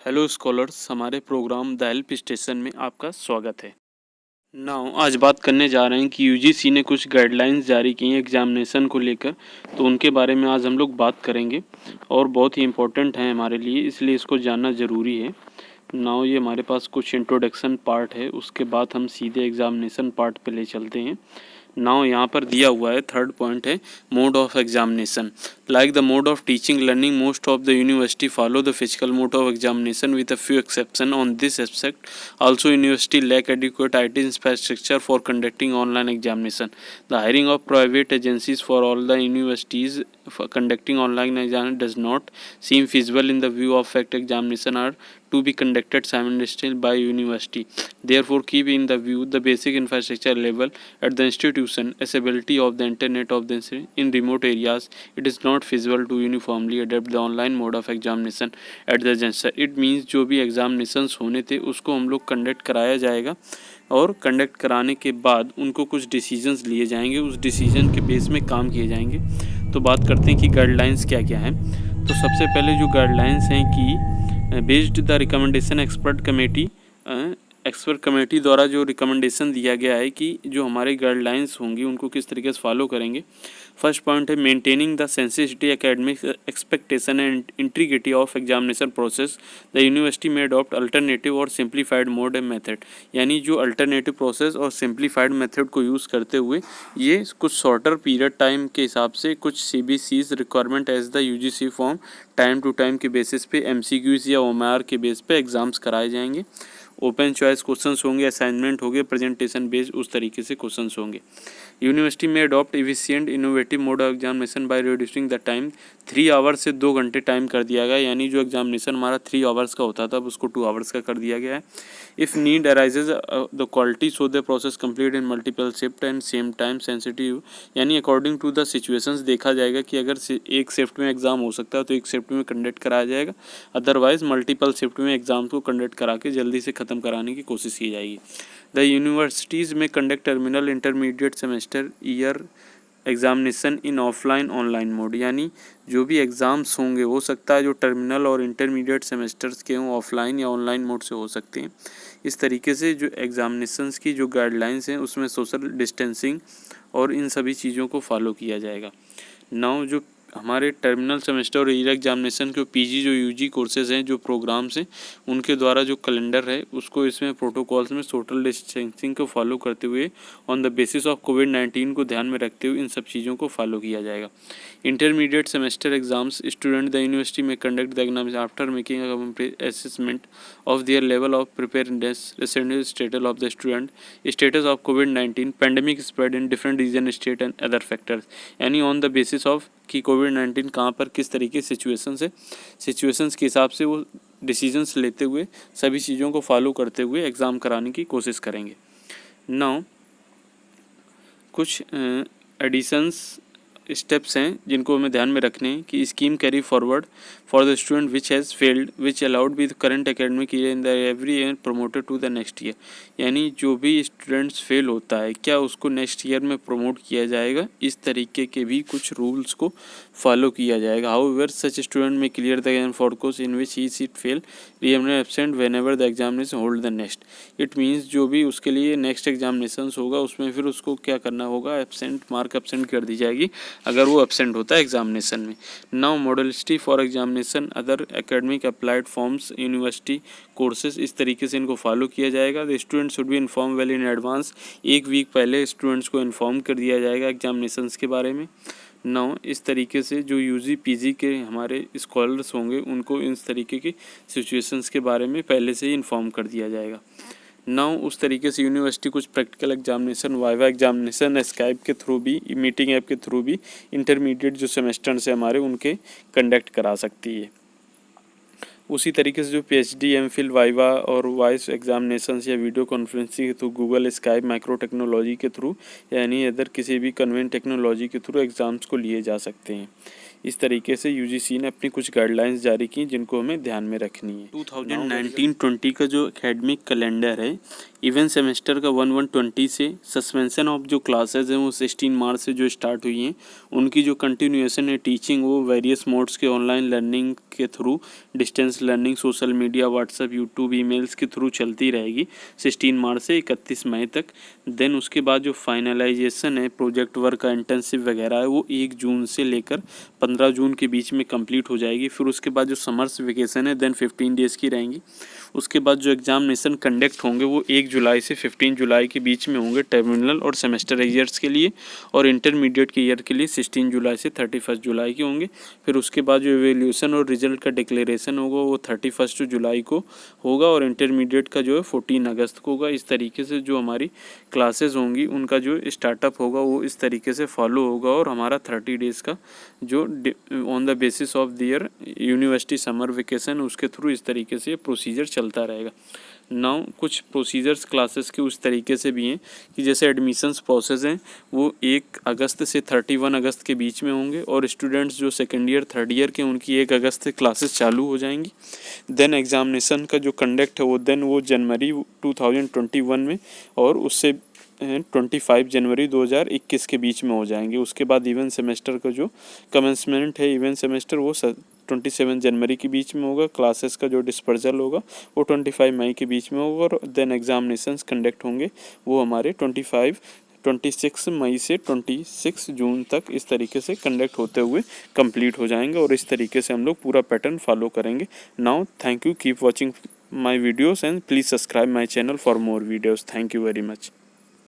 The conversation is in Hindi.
हेलो स्कॉलर्स, हमारे प्रोग्राम द हेल्प स्टेशन में आपका स्वागत है। आज बात करने जा रहे हैं कि यूजीसी ने कुछ गाइडलाइंस जारी की हैं एग्जामिनेशन को लेकर, तो उनके बारे में आज हम लोग बात करेंगे और बहुत ही इम्पोर्टेंट है हमारे लिए, इसलिए इसको जानना ज़रूरी है। ये हमारे पास कुछ इंट्रोडक्शन पार्ट है, उसके बाद हम सीधे एग्जामिनेशन पार्ट पे ले चलते हैं। यहाँ पर दिया हुआ है, थर्ड पॉइंट है mode of examination. Like the mode of teaching learning, most of the university follow the physical mode of examination with a few exception on this aspect. Also, university lack adequate IT infrastructure for conducting online examination. The hiring of private agencies for all the universities for conducting online examination does not seem feasible in the view of fact examination are to be conducted simultaneously by university. Therefore, keep in the view the basic infrastructure level at the institution, accessibility of the internet of the in remote areas. It is not feasible to uniformly adapt the online mode of examination at the juncture. It means जो भी एग्जामिनेशंस होने थे उसको हम लोग कंडक्ट कराया जाएगा और कंडक्ट कराने के बाद उनको कुछ डिसीजंस लिए जाएंगे, उस डिसीजन के बेस में काम किए जाएंगे। तो बात करते हैं कि गाइडलाइंस क्या क्या हैं। तो सबसे पहले जो गाइडलाइंस हैं कि based the recommendation expert committee द्वारा जो रिकमेंडेशन दिया गया है कि जो हमारे गाइडलाइंस होंगी उनको किस तरीके से फॉलो करेंगे। फर्स्ट पॉइंट है maintaining the sensitivity academic expectation and integrity of examination process. The university में अडॉप्ट अल्टरनेटिव और सिंप्लीफाइड मोड एंड मेथड, यानी जो अल्टरनेटिव प्रोसेस और सिंप्लीफाइड मेथड को यूज़ करते हुए ये कुछ शॉर्टर पीरियड टाइम के हिसाब से कुछ CBCS requirement as the UGC form time to time के बेसिस पे एमसीक्यूज या ओएमआर के बेस पे एग्जाम्स कराए जाएंगे। ओपन चॉइस क्वेश्चंस होंगे, असाइनमेंट होंगे, प्रेजेंटेशन बेस्ड उस तरीके से क्वेश्चंस होंगे। यूनिवर्सिटी में adopt efficient innovative mode of examination by reducing the time. 3 hours से 2 घंटे टाइम कर दिया गया, यानी जो एग्जामिनेशन हमारा 3 आवर्स का होता था अब उसको 2 आवर्स का कर दिया गया है। If need arises the quality so the process complete in multiple shift and same time sensitive, यानी अकॉर्डिंग टू द सिचुएशंस देखा जाएगा कि अगर एक शिफ्ट में एग्जाम हो सकता है तो एक शिफ्ट में कंडक्ट कराया जाएगा, अदरवाइज मल्टीपल शिफ्ट में एग्जाम को कंडक्ट करा के जल्दी से ख़त्म कराने की कोशिश की जाएगी। द यूनिवर्सिटीज़ में conduct terminal intermediate semester year examination in offline online mode, यानी जो भी एग्ज़ाम्स होंगे हो सकता है जो टर्मिनल और इंटरमीडिएट सेमेस्टर्स के हों ऑफलाइन या ऑनलाइन मोड से हो सकते हैं। इस तरीके से जो एग्ज़ामिनेशंस की जो गाइडलाइंस हैं उसमें सोशल डिस्टेंसिंग और इन सभी चीज़ों को फॉलो किया जाएगा। जो हमारे टर्मिनल सेमेस्टर और ईयर एग्जामिनेशन के पीजी जो यूजी कोर्सेज हैं, जो प्रोग्राम्स हैं, उनके द्वारा जो कैलेंडर है उसको इसमें प्रोटोकॉल्स में सोशल डिस्टेंसिंग को फॉलो करते हुए ऑन द बेसिस ऑफ कोविड-19 को ध्यान में रखते हुए इन सब चीज़ों को फॉलो किया जाएगा। Intermediate semester exams student the university में conduct the exams after making a complete assessment of their level of preparedness, recent status of the student, status of कोविड-19 pandemic spread in different region state and other factors, यानी ऑन द बेसिस ऑफ कि कोविड-19 कहाँ पर किस तरीके सिचुएशंस है, सिचुएशंस के हिसाब से वो डिसीजंस लेते हुए सभी चीज़ों को फॉलो करते हुए एग्ज़ाम कराने की कोशिश करेंगे। कुछ एडिशंस स्टेप्स हैं जिनको हमें ध्यान में रखने हैं कि scheme carry forward for the student which has failed which allowed with current academic year in the every year promoted to the next year, यानी जो भी स्टूडेंट्स फेल होता है क्या उसको नेक्स्ट ईयर में प्रमोट किया जाएगा, इस तरीके के भी कुछ रूल्स को फॉलो किया जाएगा। हाउएवर सच स्टूडेंट में clear the exam for course in which he seat fail remain absent when ever the examination hold the next. It means जो भी उसके लिए नेक्स्ट एग्जामिनेशन होगा उसमें फिर उसको क्या करना होगा, एब्सेंट मार्क एब्सेंट कर दी जाएगी अगर वो एब्सेंट होता है एग्जामिनेशन में। Modality for examination other academic applied forms university courses, इस तरीके से इनको फॉलो किया जाएगा। The student should be inform well in advance, 1 week पहले स्टूडेंट्स को इन्फॉर्म कर दिया जाएगा एग्जामिनेशंस के बारे में। इस तरीके से जो यूजी पीजी के हमारे स्कॉलर्स होंगे उनको इस तरीके की सिचुएशंस के बारे में पहले से ही इन्फॉर्म कर दिया जाएगा। उस तरीके से यूनिवर्सिटी कुछ practical examination, viva examination Skype के थ्रू भी, मीटिंग ऐप के थ्रू भी इंटरमीडिएट जो सेमेस्टर्स हैं हमारे उनके कंडक्ट करा सकती है। उसी तरीके से जो पीएचडी, एमफिल, वाइवा और वॉइस एग्जामिनेशंस या वीडियो कॉन्फ्रेंसिंग के through, Google, Skype, micro technology के थ्रू, यानी अदर किसी भी कन्वेंट टेक्नोलॉजी के थ्रू एग्ज़ाम्स को लिए जा सकते हैं। इस तरीके से यूजीसी ने अपनी कुछ गाइडलाइंस जारी की जिनको हमें ध्यान में रखनी है। 2019-20 का जो एकेडमिक कैलेंडर है इवेंट सेमेस्टर का 1/1/20 से सस्पेंशन ऑफ जो क्लासेस हैं वो 16 मार्च से जो स्टार्ट हुई हैं उनकी जो कंटिन्यूएशन है टीचिंग वो वेरियस मोड्स के ऑनलाइन लर्निंग के through, distance learning, social media, WhatsApp, YouTube, emails के थ्रू चलती रहेगी 16 मार्च से 31 मई तक। देन उसके बाद जो फाइनलाइजेशन है प्रोजेक्ट वर्क का, इंटर्नशिप वगैरह है वो 1 जून से लेकर 15 जून के बीच में कंप्लीट हो जाएगी। फिर उसके बाद जो समर्स वेकेशन है देन 15 डेज़ की रहेंगी। उसके बाद जो एग्जामिनेशन कंडक्ट होंगे वो 1 जुलाई से 15 जुलाई के बीच में होंगे टर्मिनल और सेमेस्टर ईयर्स के लिए, और इंटरमीडिएट के ईयर के लिए 16 जुलाई से 31 जुलाई के होंगे। फिर उसके बाद जो एवेल्यूशन और रिजल्ट का डिक्लेरेशन होगा वो 31 जुलाई को होगा, और इंटरमीडिएट का जो है 14 अगस्त को होगा। इस तरीके से जो हमारी क्लासेस होंगी उनका जो स्टार्टअप होगा वो इस तरीके से फॉलो होगा, और हमारा 30 डेज़ का जो on the basis of their university summer vacation उसके थ्रू इस तरीके से प्रोसीजर चलता रहेगा। नाउ कुछ प्रोसीजर्स क्लासेस के उस तरीके से भी हैं कि जैसे एडमिशन्स प्रोसेस हैं वो 1 अगस्त से 31 अगस्त के बीच में होंगे, और स्टूडेंट्स जो सेकेंड ईयर थर्ड ईयर के उनकी 1 अगस्त से क्लासेस चालू हो जाएंगी। देन एग्जामिनेशन का जो कंडक्ट है वो जनवरी 2021 में और उससे 25 जनवरी 2021 के बीच में हो जाएंगे। उसके बाद इवेंट सेमेस्टर का जो कमेंसमेंट है इवेंट सेमेस्टर वो 27 जनवरी के बीच में होगा। क्लासेस का जो डिस्पर्जल होगा वो 25 मई के बीच में होगा, और देन एग्जामिनेशंस कंडक्ट होंगे वो हमारे 26 मई से 26 जून तक इस तरीके से कंडक्ट होते हुए कंप्लीट हो जाएंगे, और इस तरीके से हम लोग पूरा पैटर्न फॉलो करेंगे। Now thank you, keep watching my videos and please subscribe my channel for more videos. Thank you very much.